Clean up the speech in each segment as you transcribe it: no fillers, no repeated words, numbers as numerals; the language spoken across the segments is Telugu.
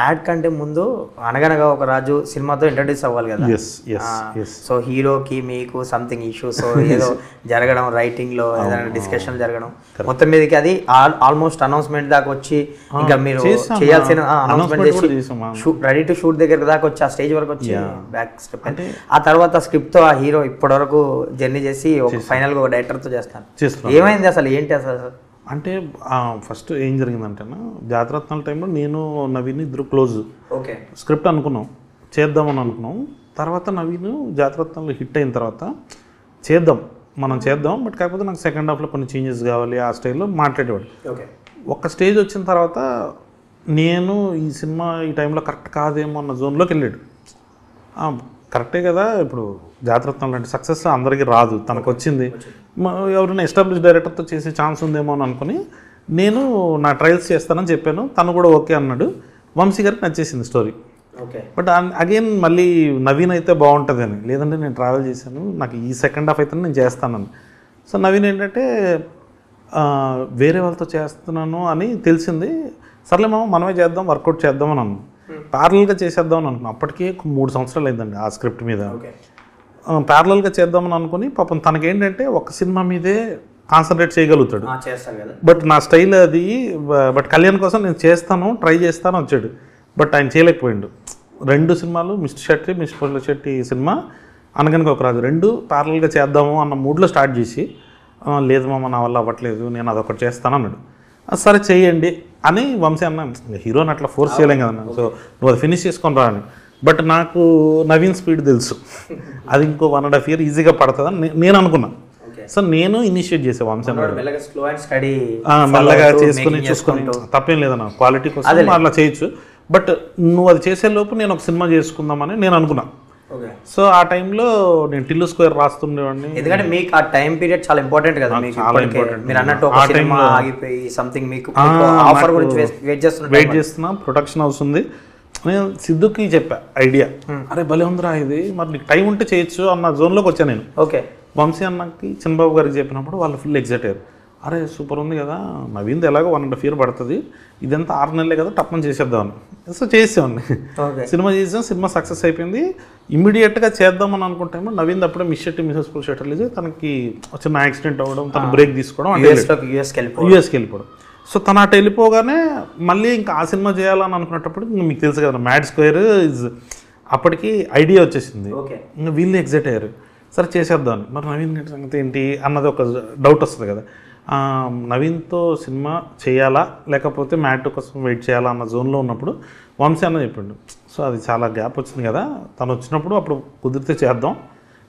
యాడ్ కంటే ముందు అనగనగా ఒక రాజు సినిమాతో ఇంట్రడ్యూస్ అవ్వాలి కదా. సో హీరోకి మీకు సంథింగ్ ఇష్యూ, సో ఏదో జరగడం, రైటింగ్ లో ఏదైనా డిస్కషన్ జరగడం, మొత్తం మీదకి అది ఆల్మోస్ట్ అనౌన్స్మెంట్ దాకా వచ్చి ఇంకా మీరు చేయాల్సిన అనౌన్స్మెంట్ చేసి రెడీ టు షూట్ దగ్గర దాకా వచ్చి ఆ స్టేజ్ వరకు వచ్చి బ్యాక్ స్టెప్ అంటే ఆ తర్వాత స్క్రిప్ట్ తో ఆ హీరో ఇప్పటి వరకు జర్నీ చేసి ఒక ఫైనల్ గా ఒక డైరెక్టర్ తో చేస్తాను. ఏమైంది అసలు, ఏంటి అసలు? అంటే ఫస్ట్ ఏం జరిగిందంటే జాతరత్నాల టైంలో నేను నవీన్ ఇద్దరు క్లోజ్. ఓకే, స్క్రిప్ట్ అనుకున్నాం, చేద్దామని అనుకున్నాం. తర్వాత నవీన్ జాతరత్నాలు హిట్ అయిన తర్వాత మనం చేద్దాం బట్ కాకపోతే నాకు సెకండ్ హాఫ్లో కొన్ని చేంజెస్ కావాలి ఆ స్టైల్లో మాట్లాడేవాడు. ఓకే, ఒక స్టేజ్ వచ్చిన తర్వాత నేను ఈ సినిమా ఈ టైంలో కరెక్ట్ కాదేమో అన్న జోన్లోకి వెళ్ళాడు. కరెక్టే కదా, ఇప్పుడు జాతరత్నాలు అంటే సక్సెస్ అందరికీ రాదు, తనకు వచ్చింది, ఎవరైనా ఎస్టాబ్లిష్ డైరెక్టర్తో చేసే ఛాన్స్ ఉందేమో అని అనుకుని నేను నా ట్రయల్స్ చేస్తానని చెప్పాను. తను కూడా ఓకే అన్నాడు. వంశీ గారికి నచ్చేసింది స్టోరీ. బట్ అగైన్ మళ్ళీ నవీన్ అయితే బాగుంటుంది అని, లేదంటే నేను ట్రావెల్ చేశాను, నాకు ఈ సెకండ్ హాఫ్ అయితే నేను చేస్తానని. సో నవీన్ ఏంటంటే వేరే వాళ్ళతో చేస్తున్నాను అని తెలిసింది. సర్లే మనమే చేద్దాం, వర్కౌట్ చేద్దాం అని అన్నాను. ప్యారలల్గా చేసేద్దాం అని అనుకున్నాను. అప్పటికే 3 సంవత్సరాలు అయిందండి ఆ స్క్రిప్ట్ మీద. ప్యారలల్గా చేద్దామని అనుకుని పాపం తనకేంటంటే ఒక సినిమా మీదే కాన్సన్ట్రేట్ చేయగలుగుతాడు. బట్ నా స్టైల్ అది. బట్ కళ్యాణ్ కోసం నేను చేస్తాను, ట్రై చేస్తాను వచ్చాడు. బట్ ఆయన చేయలేకపోయిండు. 2 సినిమాలు మిస్టర్ శెట్టి సినిమా, అనగనగా ఒక రాజు, 2 ప్యారలల్గా చేద్దాము అన్న మూడ్లో స్టార్ట్ చేసి లేదు మామ నా వల్ల అవ్వట్లేదు, నేను అదొకటి చేస్తాను అన్నాడు. సరే చెయ్యండి అని వంశీ అన్న, హీరోని అట్లా ఫోర్స్ చేయలేం కదా, సో నువ్వు అది ఫినిష్ చేసుకొని రా అని. బట్ నాకు నవీన్ స్పీడ్ తెలుసు, అది ఇంకో 1.5 year ఈజీగా పడుతుందని నేను అనుకున్నా. సో నేను ఇనిషియేట్ చేసే వంశీ మెల్లగా చూసుకొని తప్పేం లేదన్న, క్వాలిటీ కోసం అట్లా చేయొచ్చు. బట్ నువ్వు అది చేసే లోపు నేను ఒక సినిమా చేసుకుందామని నేను అనుకున్నా. సో ఆ టైంలో నేను టిల్లు స్క్వేర్ రాస్తుండేవాడిని. ఎందుకంటే మీకు ఆ టైం పీరియడ్ చాలా ఇంపార్టెంట్ కదా, మీరు అన్నట్టు ఒక సినిమా ఆగిపోయి సంథింగ్ మీకు ఆఫర్ గురించి వెయిట్ చేస్తున్నా. ప్రొడక్షన్ హౌస్ ఉంది. నేను సిద్ధుకి చెప్పా ఐడియా, అరే భలే ఉందిరా ఇది, మరి నీకు టైం ఉంటే చేయొచ్చు అన్న జోన్లోకి వచ్చాను నేను. ఓకే, వంశీ అన్నకి చిన్నబాబు గారికి చెప్పినప్పుడు వాళ్ళు ఫుల్ ఎగ్జైట్ అయ్యారు. అరే సూపర్ ఉంది కదా, నవీన్ది ఎలాగో 1.5 year పడుతుంది, ఇదంతా 6 నెలలే కదా, టప్పని చేసేద్దామని. సో చేసేవాడిని. సినిమా చేసాం, సినిమా సక్సెస్ అయిపోయింది. ఇమ్మీడియట్గా చేద్దామని అనుకుంటాము. నవీన్ అప్పుడే మిస్టర్ షెట్ రిలీజ్, తనకి చిన్న యాక్సిడెంట్ అవ్వడం, తన బ్రేక్ తీసుకోవడం, యూఎస్కి వెళ్ళిపోవడం. సో తను అటు వెళ్ళిపోగానే మళ్ళీ ఇంకా ఆ సినిమా చేయాలని అనుకునేటప్పుడు మీకు తెలుసు కదా, మ్యాడ్ స్క్వేర్ ఇస్ అప్పటికి ఐడియా వచ్చేసింది. ఇంకా వీళ్ళు ఎగ్జైట్ అయ్యారు, సరే చేసేద్దామని. మరి నవీన్ సంగతి ఏంటి అన్నది ఒక డౌట్ వస్తుంది కదా, నవీన్తో సినిమా చేయాలా లేకపోతే మ్యాట్ కోసం వెయిట్ చేయాలా అన్న జోన్లో ఉన్నప్పుడు వంశీ అన్న చెప్పిండు. సో అది చాలా గ్యాప్ వచ్చింది కదా, తను వచ్చినప్పుడు అప్పుడు కుదిరితే చేద్దాం,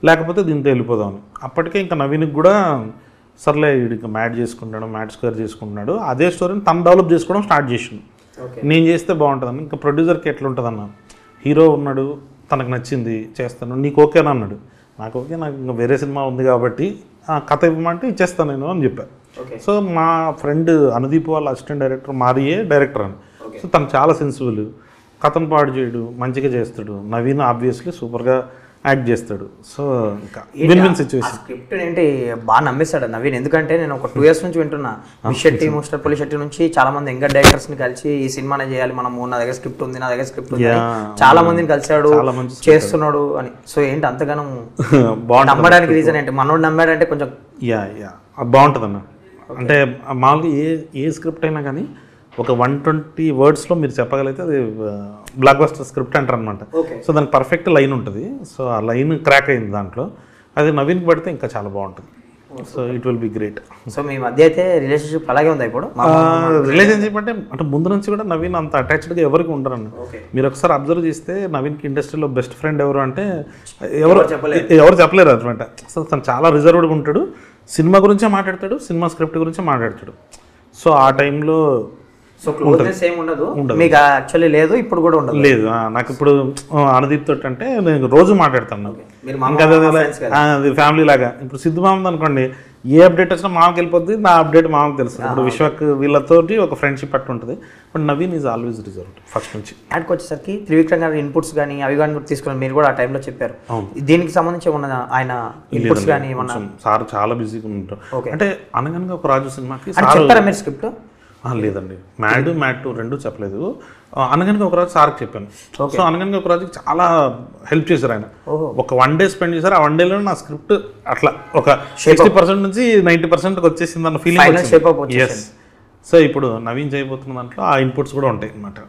లేకపోతే దీంతో వెళ్ళిపోదామని. అప్పటికే ఇంకా నవీన్కి కూడా సర్లే వీడికి మ్యాట్ స్క్వేర్ చేసుకుంటున్నాడు, అదే స్టోరీని తను డెవలప్ చేసుకోవడం స్టార్ట్ చేసిండు. నేను చేస్తే బాగుంటుందని. ఇంకా ప్రొడ్యూసర్కి ఎట్లుంటుందన్న, హీరో ఉన్నాడు, తనకు నచ్చింది చేస్తాను, నీకు ఓకేనా అన్నాడు. నాకు ఓకే, నాకు ఇంకా వేరే సినిమా ఉంది కాబట్టి కథ ఇవ్వమంటే ఇచ్చేస్తాను నేను అని చెప్పాను. సో మా ఫ్రెండ్ అనుదీప్ వాళ్ళ అసిస్టెంట్ డైరెక్టర్ మారియే డైరెక్టర్ అని. సో తను చాలా సెన్సిబుల్, కథను పాడు చేయడు, మంచిగా చేస్తాడు. నవీన్ ఆబ్వియస్లీ సూపర్గా యాక్ట్ చేస్తాడు. సో ఇంకా విన్ సిచ్యువేషన్. స్క్రిప్ట్ ఏంటి బాగా నమ్మేస్తాడు నవీన్. ఎందుకంటే నేను ఒక 2 years నుంచి వింటున్నా, మిస్టర్ శెట్టి నుంచి చాలా మంది యంగర్ డైరెక్టర్స్ని కలిసి ఈ సినిమానే చేయాలి మనము, నా దగ్గర స్క్రిప్ట్ ఉంది చాలా మందిని కలిసాడు, చేస్తున్నాడు అని. సో ఏంటి అంతగానం నమ్మడానికి రీజన్ ఏంటి? మనోడు నమ్మాడంటే కొంచెం బాగుంటుంది అన్న. అంటే మామూలుగా ఏ స్క్రిప్ట్ అయినా కానీ ఒక 120 wordsలో మీరు చెప్పగలిగితే అది బ్లాక్ బస్టర్ స్క్రిప్ట్ అంటారు అనమాట. సో దానికి పర్ఫెక్ట్ లైన్ ఉంటుంది. సో ఆ లైన్ క్రాక్ అయింది దాంట్లో, అది నవీన్కి పడితే ఇంకా చాలా బాగుంటుంది. So it will be great. So మీ మధ్య అయితే రిలేషన్షిప్ అలాగే ఉంది ఇప్పుడు? రిలేషన్షిప్ అంటే ముందు నుంచి కూడా నవీన్ అంత అటాచ్డ్గా ఎవరికి ఉండరన్న. మీరు ఒకసారి అబ్జర్వ్ చేస్తే నవీన్కి ఇండస్ట్రీలో బెస్ట్ ఫ్రెండ్ ఎవరు అంటే ఎవరు చెప్పలేరు అనమాట. అసలు తను చాలా రిజర్వ్డ్గా ఉంటాడు, సినిమా గురించే మాట్లాడతాడు, సినిమా స్క్రిప్ట్ గురించే మాట్లాడతాడు. సో ఆ టైంలో సో క్లోజ్నెస్ ఏమి ఉండదు మీకు యాక్చువల్లీ? లేదు, ఇప్పుడు కూడా ఉండదు. లేదు, నాకు ఇప్పుడు అనుదీప్ తోటి అంటే నేను రోజు మాట్లాడతాను, అది ఫ్యామిలీ లాగా. ఇప్పుడు సిద్ధు మామది అనుకోండి, ఏ అప్డేట్ వచ్చినా మామకి వెళ్ళిపోద్ది, నా అప్డేట్ మామకి తెలుసు. ఇప్పుడు విశ్వక్ వీళ్ళతోటి ఒక ఫ్రెండ్షిప్ అట్టు ఉంటుంది. But Naveen is always reserved first నుంచి. యాడ్కి వచ్చేసరికి త్రివిక్రమ్ గారి ఇన్పుట్స్ కానీ అవి కానీ తీసుకుని మీరు కూడా ఆ టైంలో చెప్పారు. దీనికి సంబంధించి ఏమన్నా ఆయన ఇన్పుట్స్ కానీ ఏమన్నా? సార్ చాలా బిజీగా ఉంటారు. అంటే అనగనగా ఒక రాజు సినిమాకి చెప్పారా మీరు స్క్రిప్ట్? లేదండి, మ్యాట్ రెండు చెప్పలేదు. అనగనగా ఒక రోజు సార్కి చెప్పాను. సో అనగనగా ఒక రోజుకి చాలా హెల్ప్ చేశారు ఆయన. ఒక 1 డే స్పెండ్ చేశారు. ఆ 1 డేలో నా స్క్రిప్ట్ అట్లా ఒక 60% నుంచి 90% వచ్చేసింది అన్న ఫీలింగ్. Final shape up వచ్చేసింది. సో ఇప్పుడు నవీన్ చేయబోతున్న దాంట్లో ఆ ఇన్పుట్స్ కూడా ఉంటాయి అన్నమాట.